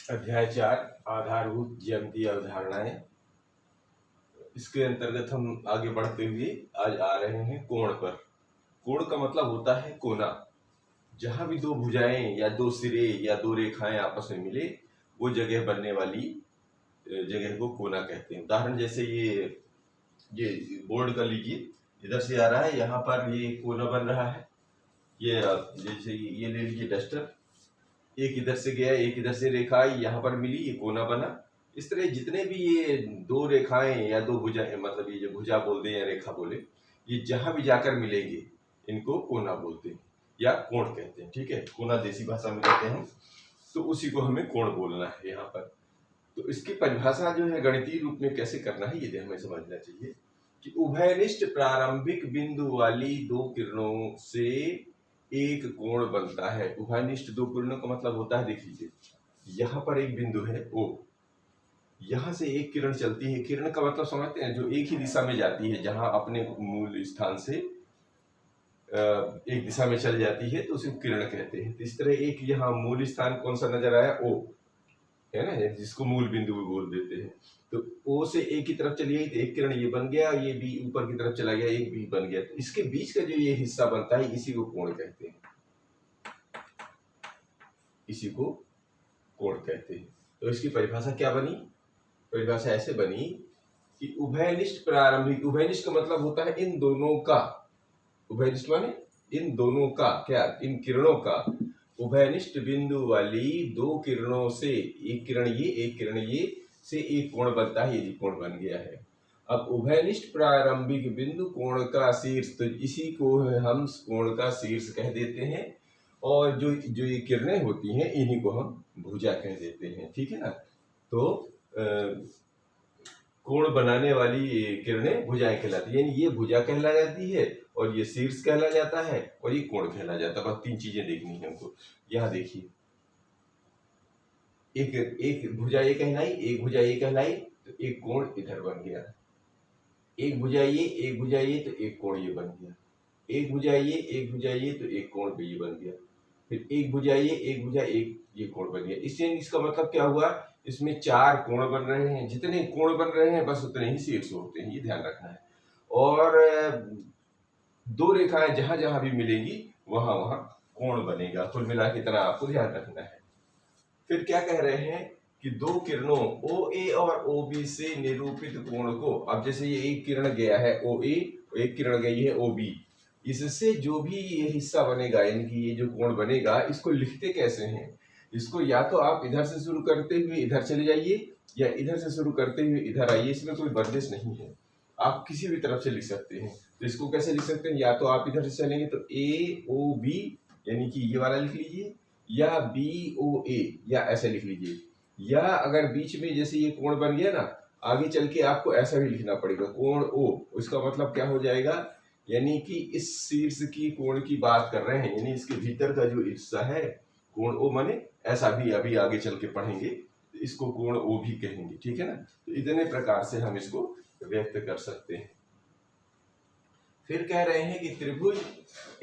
अध्याय 4 आधारभूत ज्यामितीय अवधारणाएं। इसके अंतर्गत हम आगे बढ़ते हुए आज आ रहे हैं कोण पर। कोण का मतलब होता है कोना। जहां भी दो भुजाएं या दो सिरे या दो रेखाएं आपस में मिले वो जगह बनने वाली जगह को कोना कहते हैं। उदाहरण जैसे ये बोर्ड का लीजिए, इधर से आ रहा है, यहाँ पर ये कोना बन रहा है। ये जैसे ये ले लीजिए डस्टर, एक इधर से गया, एक इधर से रेखा यहाँ पर मिली, ये कोना बना। इस तरह जितने भी ये दो रेखाएं या दो भुजाएं, मतलब ये जो भुजा बोलते हैं या रेखा बोले, ये जहां भी जाकर मिलेंगे इनको कोना बोलते हैं या कोण कहते हैं। ठीक है, कोना देसी भाषा में कहते हैं, तो उसी को हमें कोण बोलना है यहाँ पर। तो इसकी परिभाषा जो है गणितीय रूप में कैसे करना है ये हमें समझना चाहिए कि उभयनिष्ठ प्रारंभिक बिंदु वाली दो किरणों से एक कोण बनता है। उभयनिष्ठ दो किरणों का मतलब होता है, देख लीजिए यहाँ पर एक बिंदु है O, यहाँ से एक किरण चलती है। किरण का मतलब समझते हैं, जो एक ही दिशा में जाती है, जहां अपने मूल स्थान से एक दिशा में चल जाती है तो उसे किरण कहते हैं। तो इस तरह एक यहाँ मूल स्थान कौन सा नजर आया, O है ना, जिसको मूल बिंदु भी बोल देते हैं। तो O से A की तरफ चली गई तो एक किरण ये बन गया, ये B ऊपर की तरफ चला गया, एक B बन गया। तो इसके बीच का जो ये हिस्सा बनता है इसी को कोण कहते हैं, इसी को कोण कहते हैं। तो इसकी परिभाषा क्या बनी? परिभाषा ऐसे बनी कि उभयनिष्ठ प्रारंभिक, उभयनिष्ठ का मतलब होता है इन दोनों का, उभयनिष्ठ माने इन दोनों का, क्या, इन किरणों का उभयनिष्ठ बिंदु वाली दो किरणों से, एक किरण ये एक किरण ये से एक कोण बनता है। ये कोण बन गया है। अब उभयनिष्ठ प्रारंभिक बिंदु कोण का शीर्ष, तो इसी को हम कोण का शीर्ष कह देते हैं, और जो जो ये किरणें होती हैं इन्हीं को हम भुजा कह देते हैं। ठीक है ना, तो कोण बनाने वाली किरणें भुजाएं कहलाती है, यानी ये भुजा कहला जाती है और ये शीर्ष कहला जाता है और ये कोण कहला जाता है। बस तीन चीजें देखनी है हमको। यहाँ देखिए, एक भुजा ये कहलाई, एक भुजा ये कहलाई, तो एक कोण इधर बन गया। एक भुजा ये, एक भुजा ये, तो एक कोण ये बन गया। एक भुजा ये, एक भुजा ये, तो एक कोण पे ये बन गया। फिर एक भुजा ये, एक भुजा एक, ये कोण बन गया। इससे इसका मतलब क्या हुआ, इसमें चार कोण बन रहे हैं। जितने कोण बन रहे हैं बस उतने ही शीर्ष होते हैं, ये ध्यान रखना है। और दो रेखाएं जहां जहां भी मिलेंगी वहां वहां कोण बनेगा। कुल मिला के इतना आपको ध्यान रखना है। फिर क्या कह रहे हैं कि दो किरणों OA और OB से निरूपित कोण को, अब जैसे ये एक किरण गया है OA, एक किरण गई है OB, इससे जो भी ये हिस्सा बनेगा, यानी कि ये जो कोण बनेगा, इसको लिखते कैसे हैं? इसको या तो आप इधर से शुरू करते हुए इधर चले जाइए या इधर से शुरू करते हुए इधर आइए, इसमें कोई बंदिश नहीं है, आप किसी भी तरफ से लिख सकते हैं। तो इसको कैसे लिख सकते हैं, या तो आप इधर से चलेंगे तो AOB यानी कि ये वाला लिख लीजिए, या BOA या ऐसे लिख लीजिए, या अगर बीच में जैसे ये कोण बन गया ना, आगे चल के आपको ऐसा भी लिखना पड़ेगा, कोण O। इसका मतलब क्या हो जाएगा, यानी कि इस शीर्ष की कोण की बात कर रहे हैं, यानी इसके भीतर का जो हिस्सा है कोण O, माने ऐसा भी अभी आगे चल के पढ़ेंगे, तो इसको कोण O भी कहेंगे। ठीक है ना, तो इतने प्रकार से हम इसको व्यक्त कर सकते हैं। फिर कह रहे हैं कि त्रिभुज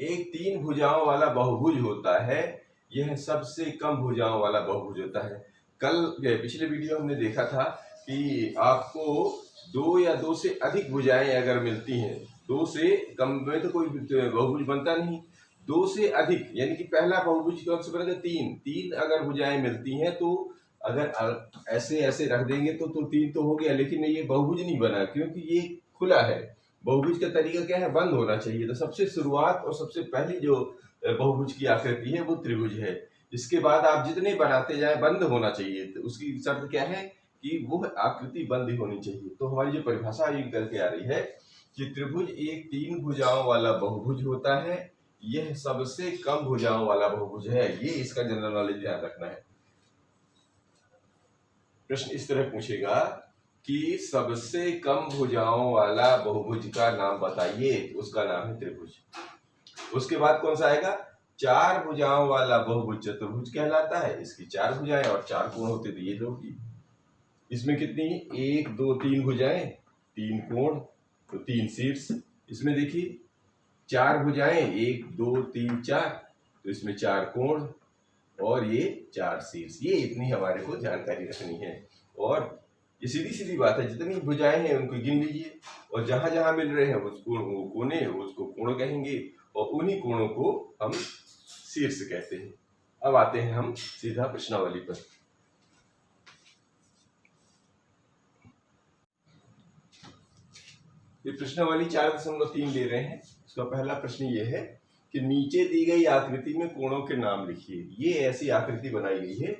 एक तीन भुजाओं वाला बहुभुज होता है, यह सबसे कम भुजाओं वाला बहुभुज होता है। कल पिछले वीडियो हमने देखा था कि आपको दो या दो से अधिक भुजाएं अगर मिलती हैं, दो से कम में तो कोई बहुभुज बनता नहीं, दो से अधिक यानी कि पहला बहुभुज कौन सा बनेगा, तीन। तीन अगर भुजाएं मिलती हैं तो अगर ऐसे ऐसे रख देंगे तो तीन तो हो गया, लेकिन ये बहुभुज नहीं बना क्योंकि ये खुला है। बहुभुज का तरीका क्या है, बंद होना चाहिए। तो सबसे शुरुआत और सबसे पहली जो बहुभुज की आकृति है वो त्रिभुज है। इसके बाद आप जितने बनाते जाए बंद होना चाहिए। तो उसकी शर्त क्या है कि वो आकृति बंद होनी चाहिए। तो हमारी जो परिभाषा निकल के आ रही है कि त्रिभुज एक तीन भुजाओं वाला बहुभुज होता है, यह सबसे कम भुजाओं वाला बहुभुज है। ये इसका जनरल नॉलेज ध्यान रखना है। प्रश्न इस तरह पूछेगा कि सबसे कम भुजाओं वाला बहुभुज का नाम बताइए, उसका नाम है त्रिभुज। उसके बाद कौन सा आएगा, चार भुजाओं वाला बहुभुज चतुर्भुज कहलाता है। इसकी चार भुजाएं और चार कोण होते तो ये लोग, इसमें कितनी, एक दो तीन भुजाएं, तीन कोण, तो तीन शीर्ष। इसमें देखिए चार भुजाएं, एक दो तीन चार, तो इसमें चार कोण, और ये 4 शीर्ष। ये इतनी हमारे को जानकारी रखनी है। और ये सीधी सीधी बात है, जितनी भुजाएं हैं उनको गिन लीजिए, और जहां जहां मिल रहे हैं उसको वो कोने, उसको कोण कहेंगे, और उन्हीं कोणों को हम शीर्ष कहते हैं। अब आते हैं हम सीधा प्रश्नावली पर। ये प्रश्नावली 4.3 ले रहे हैं। इसका पहला प्रश्न ये है कि नीचे दी गई आकृति में कोणों के नाम लिखिए। ये ऐसी आकृति बनाई गई है,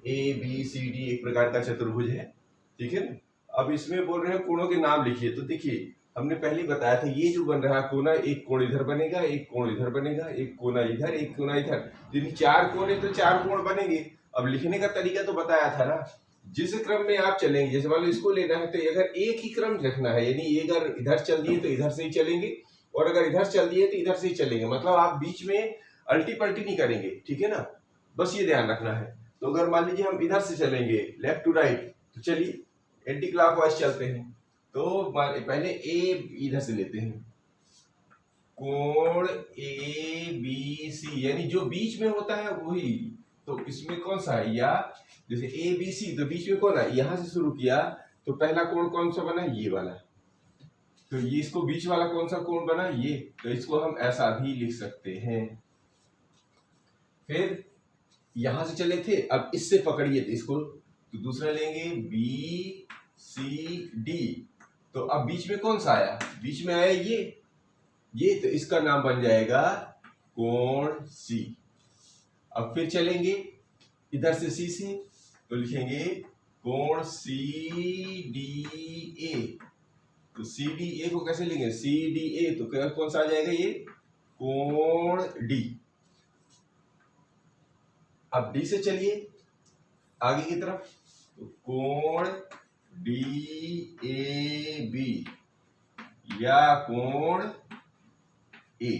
ए बी सी डी एक प्रकार का चतुर्भुज है, ठीक है ना। अब इसमें बोल रहे हैं कोणों के नाम लिखिए। तो देखिए हमने पहले ही बताया था, ये जो बन रहा है कोना, एक कोण इधर बनेगा, एक कोण इधर बनेगा, एक कोना इधर, एक कोना इधर, यदि 4 कोने तो 4 कोण बनेंगे। अब लिखने का तरीका तो बताया था ना, जिस क्रम में आप चलेंगे, जैसे मान लो इसको लेना है तो अगर एक ही क्रम रखना है, यानी अगर इधर चल दिए तो इधर से ही चलेंगे, और अगर इधर चल दिए तो इधर से ही चलेंगे। मतलब आप बीच में अल्टी पल्टी नहीं करेंगे, ठीक है ना, बस ये ध्यान रखना है। तो अगर मान लीजिए हम इधर से चलेंगे लेफ्ट टू राइट, तो चलिए एंटी क्लॉकवाइज चलते हैं। तो पहले ए इधर से लेते हैं, कोण ए बी सी, यानी जो बीच में होता है वही। तो इसमें कौन सा है, या जैसे ए बी सी, तो बीच में कौन है, यहां से शुरू किया तो पहला कोण कौन सा बना, ये वाला। तो ये इसको बीच वाला कौन सा कोण बना, ये। तो इसको हम ऐसा भी लिख सकते हैं। फिर यहां से चले थे, अब इससे पकड़िए इसको, तो दूसरा लेंगे बी सी डी। तो अब बीच में कौन सा आया, बीच में आया ये, तो इसका नाम बन जाएगा कोण सी। अब फिर चलेंगे इधर से सी से, तो लिखेंगे कोण सी डी ए। तो सी डी ए को कैसे लिखेंगे, सी डी ए, तो कौन सा आ जाएगा, ये कोण डी। अब डी से चलिए आगे की तरफ, तो कोण डी ए बी या कोण ए।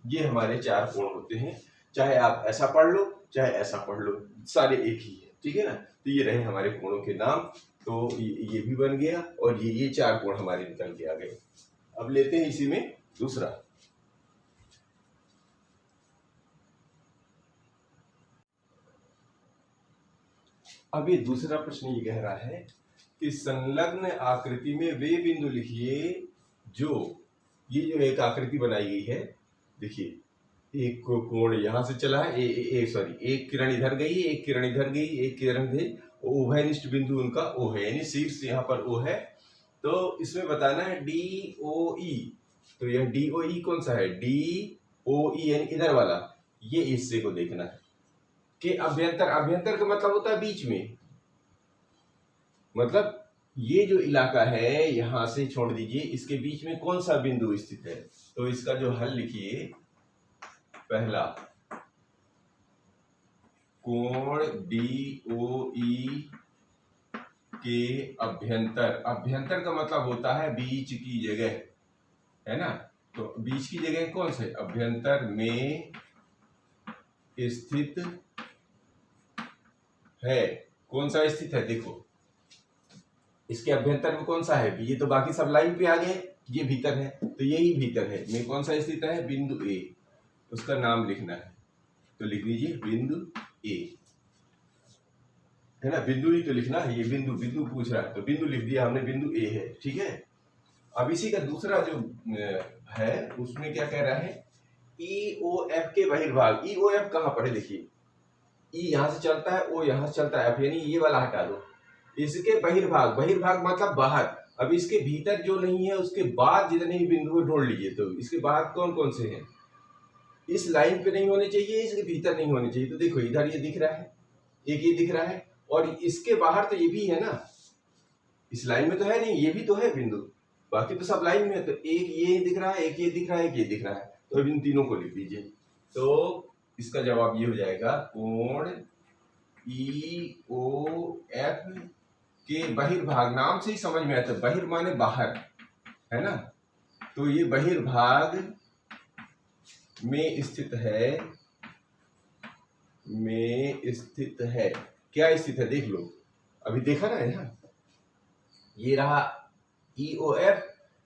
ये हमारे 4 कोण होते हैं, चाहे आप ऐसा पढ़ लो चाहे ऐसा पढ़ लो, सारे एक ही है, ठीक है ना। तो ये रहे हमारे कोणों के नाम। तो ये भी बन गया, और ये 4 कोण हमारे निकल के आ गए। अब लेते हैं इसी में दूसरा। अब ये दूसरा प्रश्न ये कह रहा है कि संलग्न आकृति में वे बिंदु लिखिए जो, ये जो एक आकृति बनाई गई है, देखिए एक कोण यहां से चला है, एक किरण इधर गई, एक किरण इधर गई, एक किरण गई, उभयनिष्ठ बिंदु उनका ओ है, यानी शीर्ष यहाँ पर ओ है। तो इसमें बताना है डी ओ ई। तो यह डी ओ ई कौन सा है, डी ओ ई यानी इधर वाला, ये हिस्से को देखना है कि अभ्यंतर, अभ्यंतर का मतलब होता है बीच में, मतलब ये जो इलाका है यहां से छोड़ दीजिए, इसके बीच में कौन सा बिंदु स्थित है। तो इसका जो हल लिखिए, पहला कोण डी ओ ई के अभ्यंतर, अभ्यंतर का मतलब होता है बीच की जगह, है ना। तो बीच की जगह कौन से, अभ्यंतर में स्थित है, कौन सा स्थित है, देखो इसके अभ्यंतर में कौन सा है, ये तो बाकी सब लाइन पे आ गए, ये भीतर है, तो यही भीतर है में कौन सा स्थित है, बिंदु ए। उसका नाम लिखना है, तो लिख दीजिए बिंदु ए, है ना। बिंदु ही तो लिखना है, ये बिंदु बिंदु पूछ रहा है, तो बिंदु लिख दिया हमने, बिंदु ए है, ठीक है। अब इसी का दूसरा जो है उसमें क्या कह रहा है, ई ओ एफ के बहिर्भाग। ई ओ एफ कहाँ पर है, देखिए ई यहां से चलता है, ओ यहां से चलता है, यानी ये वाला हटा दो। इसके बहिर्भाग, बहिर्भाग मतलब बाहर। अब इसके भीतर जो नहीं है उसके बाद जितने भी बिंदु ढूंढ लीजिए। तो इसके बाद कौन कौन से हैं, इस लाइन पे नहीं होने चाहिए, इसके भीतर नहीं होने चाहिए। तो देखो इधर ये दिख रहा है, एक ये दिख रहा है, और इसके बाहर तो ये भी है ना, इस लाइन में तो है नहीं, ये भी तो है बिंदु, बाकी तो सब लाइन में है। तो एक ये दिख रहा है, एक ये दिख रहा है, एक ये दिख रहा है, तो अब इन तीनों को लिख दीजिए। तो इसका जवाब ये हो जाएगा, कोण ई ओ एफ के बहिर्भाग, नाम से ही समझ में आता है, बहिर माने बाहर, है ना। तो ये बहिर्भाग में स्थित है, में स्थित है। क्या स्थित है, देख लो, अभी देखा ना यहाँ, ये रहा ई ओ एफ,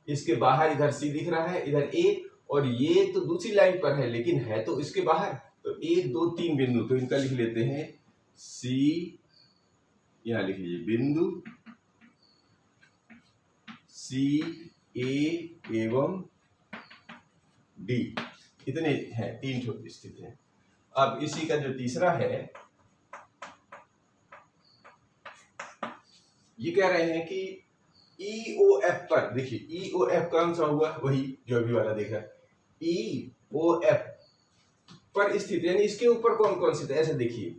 इसके बाहर इधर सी दिख रहा है, इधर ए, और ये तो दूसरी लाइन पर है लेकिन है तो इसके बाहर। तो 1 2 3 बिंदु, तो इनका लिख लेते हैं सी, यहां लिख लीजिए बिंदु सी, ए एवं डी, इतने हैं, 3 स्थित हैं। अब इसी का जो तीसरा है, ये कह रहे हैं कि EOF पर, देखिए EOF कौन सा हुआ, वही जो अभी वाला देखा, EOF पर स्थित, यानी इसके ऊपर कौन कौन स्थित है, ऐसे देखिए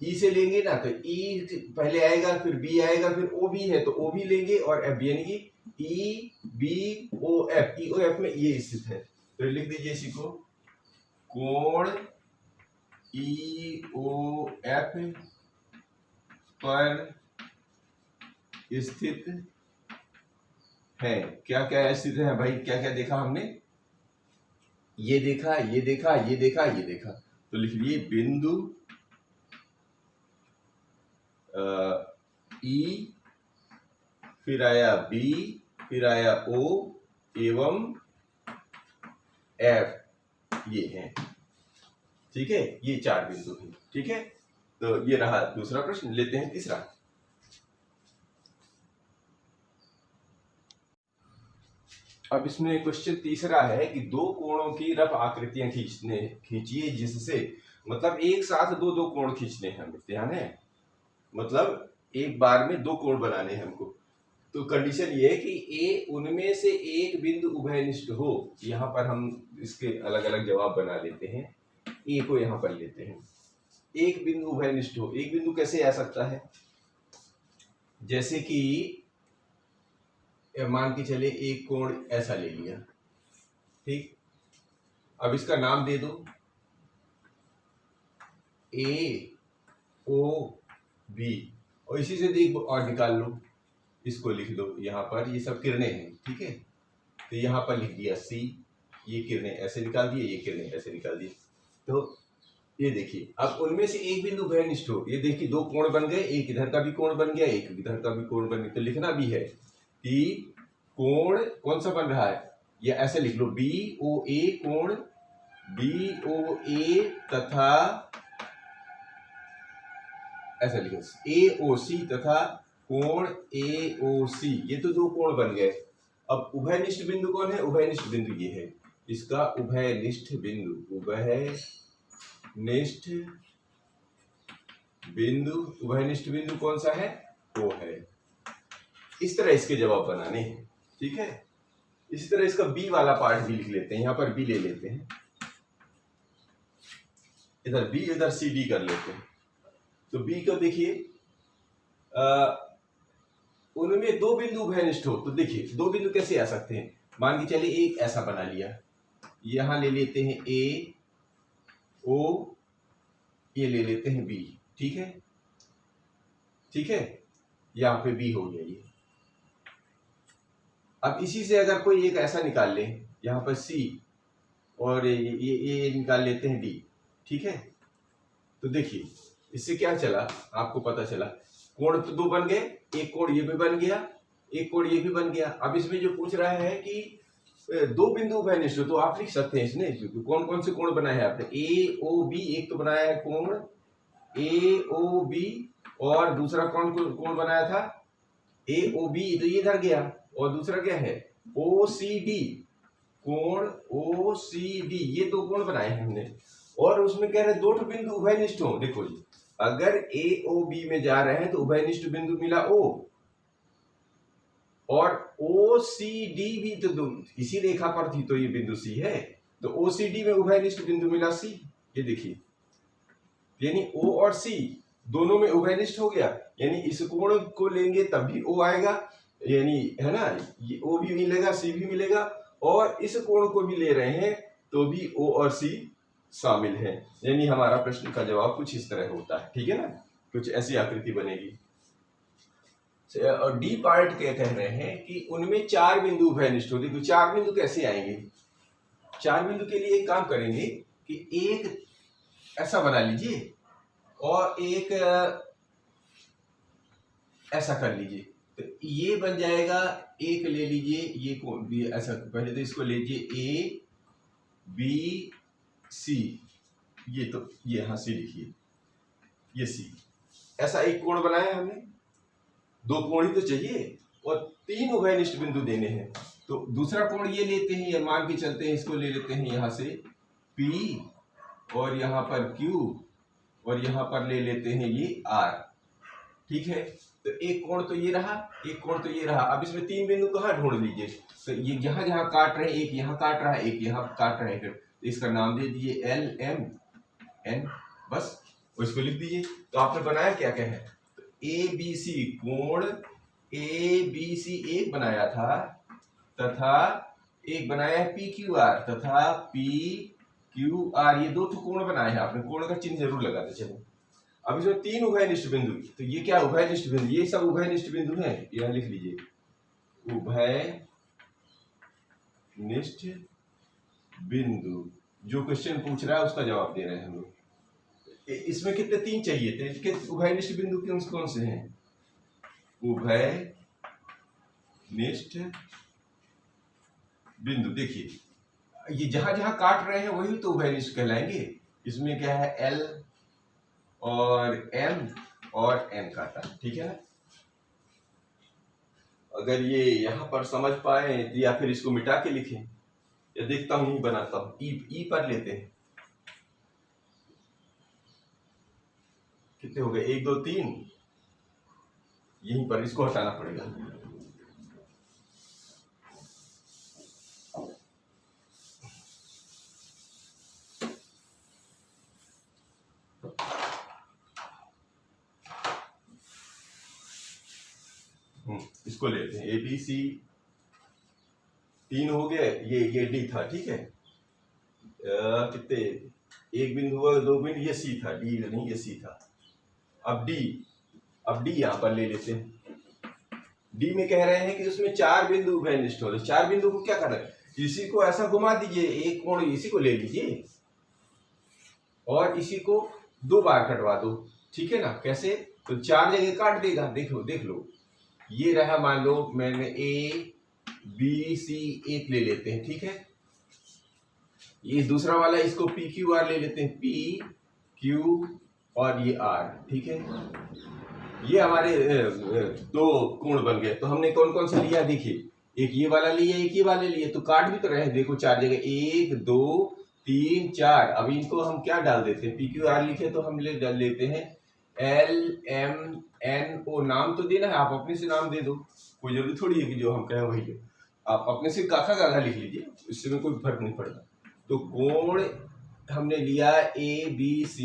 ई से लेंगे ना तो ई पहले आएगा, फिर बी आएगा, फिर ओ बी है तो ओ बी लेंगे, और एफ बी, यानी कि ई बी ओ एफ, ई ओ एफ में ये स्थित है। तो लिख दीजिए इसी को, कोण ई ओ एफ पर स्थित है। क्या क्या स्थित है भाई, क्या क्या देखा हमने, ये देखा, ये देखा, ये देखा, ये देखा। तो लिख लीजिए बिंदु ई, फिर आया बी, फिर आया ओ एवं एफ, ये हैं, ठीक है, ये 4 बिंदु हैं, ठीक है। तो ये रहा दूसरा प्रश्न। लेते हैं तीसरा। अब इसमें क्वेश्चन तीसरा है कि 2 कोणों की रफ आकृतियां खींचिए जिससे, मतलब एक साथ 2 कोण खींचने हैं हमें, ध्यान है, मतलब एक बार में 2 कोण बनाने हैं हमको। तो कंडीशन ये है कि ए उनमें से एक बिंदु उभयनिष्ठ हो। यहाँ पर हम इसके अलग अलग जवाब बना लेते हैं। ए को यहाँ पर लेते हैं, एक बिंदु उभयनिष्ठ हो। एक बिंदु कैसे आ सकता है, जैसे कि मान के चले एक कोण ऐसा ले लिया, ठीक, अब इसका नाम दे दो ए ओ बी, और इसी से एक और निकाल लो, इसको लिख दो यहाँ पर, ये सब किरणें हैं, ठीक है। तो यहाँ पर लिख दिया सी, ये किरणें ऐसे निकाल दिए, ये किरणें ऐसे निकाल दिए। तो ये देखिए, अब उनमें से एक बिंदु उभयनिष्ठ हो, ये देखिए 2 कोण बन गए, एक इधर का भी कोण बन गया, एक इधर का भी कोण बन गया। तो लिखना भी है कि कोण कौन सा बन रहा है, या ऐसे लिख लो बी ओ ए, कोण बी ओ ए तथा ऐसा लिखो ए ओ सी तथा कोण ए ओ सी, ये तो 2 कोण बन गए। अब उभयनिष्ठ बिंदु कौन है, उभयनिष्ठ बिंदु ये है, इसका उभयनिष्ठ बिंदु, उभयनिष्ठ बिंदु, उभयनिष्ठ बिंदु कौन सा है, वो है। इस तरह इसके जवाब बनाने हैं, ठीक है। इसी तरह इसका बी वाला पार्ट भी लिख लेते हैं, यहाँ पर बी ले लेते हैं, इधर बी इधर सी डी कर लेते हैं। तो बी को देखिए, उनमें 2 बिंदु उभयनिष्ठ हो, तो देखिए 2 बिंदु कैसे आ सकते हैं, मान के चलिए एक ऐसा बना लिया, यहां ले लेते हैं ए ओ, ये ले लेते हैं बी, ठीक है, ठीक है, यहाँ पे बी हो गया ये। अब इसी से अगर कोई एक ऐसा निकाल ले, यहाँ पर सी, और ये निकाल लेते हैं डी, ठीक है। तो देखिए इससे क्या चला, आपको पता चला कोण तो 2 बन गए, एक कोण ये भी बन गया, एक कोण ये भी बन गया। अब इसमें जो पूछ रहा है कि 2 बिंदु उभयनिष्ठ, तो आप लिख सकते हैं इसमें कौन कौन से कोण बनाए हैं आपने, ए ओ बी, एक तो बनाया है कोण ए ओ बी, और दूसरा कोण बनाया था ए ओ बी, तो ये इधर गया, और दूसरा क्या है ओ सी डी, कोण ओ सी डी, ये 2 कोण बनाए हैं हमने। और उसमें कह रहे 2 बिंदु उभयनिष्ठ हो, देखो जी, अगर ए ओ बी में जा रहे हैं तो उभयनिष्ठ बिंदु मिला ओ, और ओ सी डी भी तो इसी रेखा पर थी, तो ये बिंदु सी है, तो ओ सी डी में उभयनिष्ठ बिंदु मिला सी, ये देखिए, यानी ओ और सी दोनों में उभयनिष्ठ हो गया, यानी इस कोण को लेंगे तब भी ओ आएगा, यानी है ना, ये ओ भी मिलेगा, सी भी मिलेगा, और इस कोण को भी ले रहे हैं तो भी ओ और सी शामिल है। यानी हमारा प्रश्न का जवाब कुछ इस तरह होता है, ठीक है ना, कुछ ऐसी आकृति बनेगी। और डी पार्ट क्या कह रहे हैं कि उनमें 4 बिंदु उभयनिष्ठ होते, तो 4 बिंदु कैसे आएंगे, 4 बिंदु के लिए एक काम करेंगे कि एक ऐसा बना लीजिए और एक ऐसा कर लीजिए, तो ये बन जाएगा, एक ले लीजिए, ये कौन भी ऐसा, पहले तो इसको लीजिए ए बी सी, ये तो ये यहाँ सी लिखिए, ये सी। ऐसा एक कोण बनाया हमने, दो कोण ही तो चाहिए और तीन उभयनिष्ठ बिंदु देने हैं। तो दूसरा कोण ये लेते हैं, ये मान के चलते हैं, इसको ले लेते हैं यहाँ से P और यहाँ पर Q और यहाँ पर ले लेते हैं ये R। ठीक है, तो एक कोण तो ये रहा, एक कोण तो ये रहा। अब इसमें तीन बिंदु कहाँ ढूंढ लीजिए, तो ये जहां जहां काट रहे हैं, एक यहाँ काट रहा है, एक यहाँ काट रहा है, तो इसका नाम दे दीजिए L M N, बस उसको लिख दीजिए। तो आपने बनाया क्या क्या है, तो ABC कोण ABC एक बनाया था, तथा एक बनाया है PQR तथा PQR, ये दो तो कोण बनाए हैं आपने, कोण का चिन्ह जरूर लगाते चलो। अब इसमें तीन उभयनिष्ठ बिंदु, तो ये क्या उभयनिष्ठ बिंदु, ये सब उभयनिष्ठ बिंदु हैं, यह लिख लीजिए उभयनिष्ठ बिंदु। जो क्वेश्चन पूछ रहा है उसका जवाब दे रहे हैं हम लोग। इसमें कितने तीन चाहिए थे, इसके उभयनिष्ठ बिंदु कौन कौन से हैं, उभयनिष्ठ बिंदु देखिए, ये जहां जहां काट रहे हैं वही तो उभयनिष्ठ कहलाएंगे। इसमें क्या है L और M और N काटा, ठीक है ना। अगर ये यहां पर समझ पाए या फिर इसको मिटा के लिखें, या देखता हूं नहीं बनाता हूं, ई पर लेते हैं, कितने हो गए, 1 2 3, यहीं पर इसको हटाना पड़ेगा। इसको लेते हैं, ABC 3 हो गए, ये D था, ठीक है। कितने, एक बिंदु हुआ, दो बिंदु, ये C था, D नहीं ये C था। अब D यहाँ पर ले लेते हैं। D में कह रहे हैं कि उसमें चार बिंदु उभयनिष्ठ हो, चार बिंदु को क्या कर रहे हैं, इसी को ऐसा घुमा दीजिए, एक कोण इसी को ले लीजिए और इसी को दो बार कटवा दो, ठीक है ना। कैसे, तो चार जगह काट देगा, देख लो ये रहा, मान लो मैंने ABC एक ले लेते हैं, ठीक है। ये दूसरा वाला, इसको PQR ले लेते हैं, PQ और ये R, ठीक है। ये हमारे दो कोण बन गए। तो हमने कौन कौन से लिया, देखिए, एक ये वाला लिया, एक ये वाले लिए, तो काट भी तो रहे हैं, देखो चार जगह, 1 2 3 4। अब इनको हम क्या डाल देते हैं, PQR लिखे तो हम डाल लेते हैं LMNO। नाम तो देना है, आप अपने से नाम दे दो, कोई जरूरी थोड़ी है कि जो हम कहें वही है। आप अपने से काखा गाघा लिख लीजिए, इससे में कोई फर्क नहीं पड़ता। तो कोण हमने लिया ABC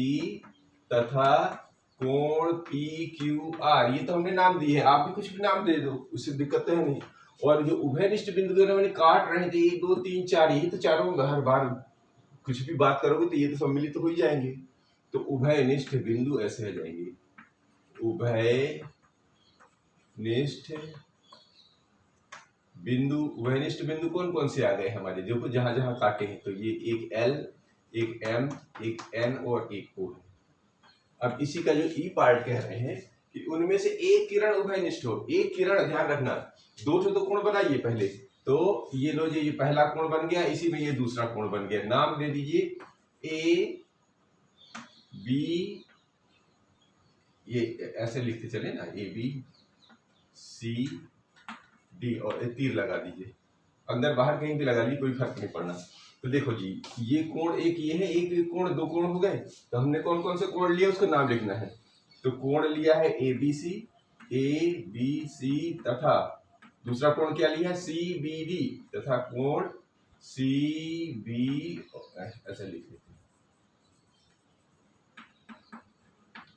तथा कोण PQR, ये तो हमने नाम दिए हैं, आप भी कुछ भी नाम दे दो, उससे दिक्कत है नहीं। और जो उभयनिष्ठ बिंदु मैंने काट रहे थे 1 2 3 4, यही तो चारों, हर बार कुछ भी बात करोगे तो ये तो सम्मिलित तो हो ही जाएंगे। तो उभयनिष्ठ बिंदु ऐसे आ जाएंगे, उभयनिष्ठ बिंदु। उभयनिष्ठ बिंदु कौन कौन से आ गए हमारे, देखो जहां जहां काटे हैं, तो ये एक L, एक M, एक N और एक O है। अब इसी का जो ई पार्ट कह रहे हैं कि उनमें से एक किरण उभयनिष्ठ हो, एक किरण, ध्यान रखना, दो तो कोण बनाइए पहले, तो ये लो जी, ये पहला कोण बन गया, इसी में ये दूसरा कोण बन गया। नाम दे दीजिए AB, ये ऐसे लिखते चले ना, ABCD और तीर लगा दीजिए, अंदर बाहर कहीं भी लगा लीजिए, कोई फर्क नहीं पड़ना। तो देखो जी, ये कोण एक ये है, एक कोण, दो कोण हो गए। तो हमने कौन कौन से कोण लिया उसका नाम लिखना है। तो कोण लिया है ABC तथा दूसरा कोण क्या लिया है, CBD तथा कोण CB, ऐसे लिख लेते हैं,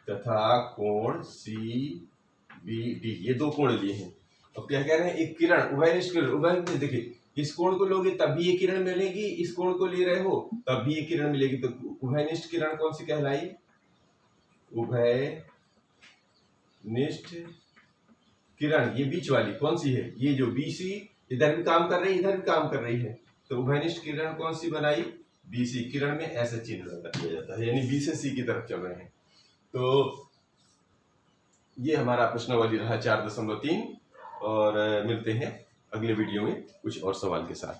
तथा कोण CBD, ये दो कोण लिए हैं। अब क्या कह रहे हैं, एक किरण, उभयनिष्ठ किरण, उभयनिष्ठ, देखिए इस कोण को लोगे तब भी ये किरण मिलेगी, इस कोण को ले रहे हो तब भी ये किरण मिलेगी। तो उभयनिष्ठ किरण कौन सी कहलाई, उभयनिष्ठ किरण, ये बीच वाली कौन सी है, ये जो BC इधर भी काम कर रही है, इधर भी काम कर रही है। तो उभयनिष्ठ किरण कौन सी बनाई, BC। किरण में ऐसा चिन्ह लगा दिया जाता है, यानी B से C की तरफ चल रहे हैं। तो ये हमारा प्रश्नावली रहा 4.3, और मिलते हैं अगले वीडियो में कुछ और सवाल के साथ।